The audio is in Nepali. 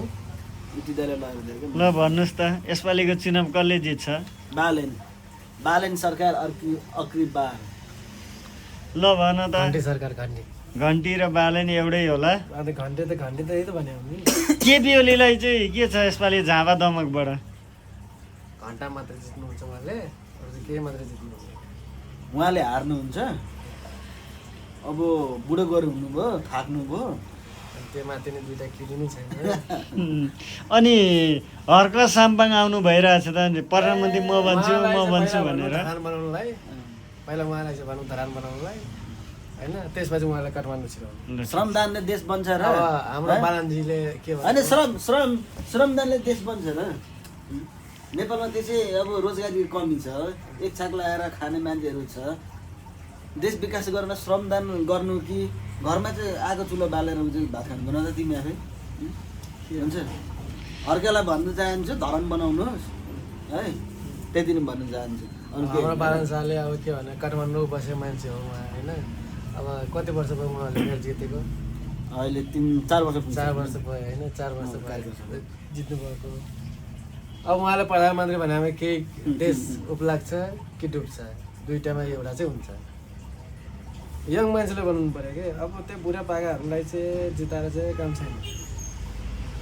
यति दलले लगाएर दिएको ल भन्नुहोस् त यसपालिको चुनाव कसले जित्छ बालेन सरकार अक्री बार ल भन त घन्टी सरकार घन्टी घन्टी र बालेन एउटै होला अन्त घन्टी त यही त भन्यो नि केपी ओलीलाई चाहिँ के छ यसपालि झापा दमकबाट घन्टा मात्रै जित्नुहुन्छ उहाँले अरू चाहिँ केही मात्रै जित्नुहुन्छ उहाँले हार्नुहुन्छ अब बुढो गएर हुनुभयो थाक्नुभयो अनि त्यो माथि नै दुईवटा किरी नै छैन अनि हर्क साम्पाङ आउनु भइरहेछ त प्रधानमन्त्री म भन्छु भनेर धरान बनाउनुलाई पहिला उहाँलाई चाहिँ भनौँ धरान बनाउनुलाई होइन त्यसपछि उहाँलाई काठमाडौँ छिराउनु श्रमदानले देश बन्छ र अब हाम्रो बालनजीले के होइन श्रमदानले देश बन्छ र नेपालमा त्यसै अब रोजगारी कमी छ एक छाक लगाएर खाने मान्छेहरू छ देश विकास गर्न श्रमदान गर्नु कि घरमा चाहिँ आगो चुलो बालेर चाहिँ भात खानु बनाउँदा तिमी आफै हुन्छ अर्कालाई भन्न चाहन्छु धरन बनाउनुहोस् है त्यति नै भन्न चाहन्छु हाम्रो बालन शाहले अब के भने काठमाडौँ बसेको मान्छे हो उहाँ होइन अब कति वर्ष भयो उहाँले मेयर जितेको अहिले 4 वर्ष 4 वर्ष भयो होइन 4 वर्ष भयो जित्नु भएको अब उहाँले प्रधानमन्त्री भनेमा केही देश उपलाग्छ कि डुब्छ दुईटामा एउटा चाहिँ हुन्छ यङ मान्छेले बनाउनु पऱ्यो कि अब त्यो बुढा पाकाहरूलाई चाहिँ जिताएर चाहिँ काम छैन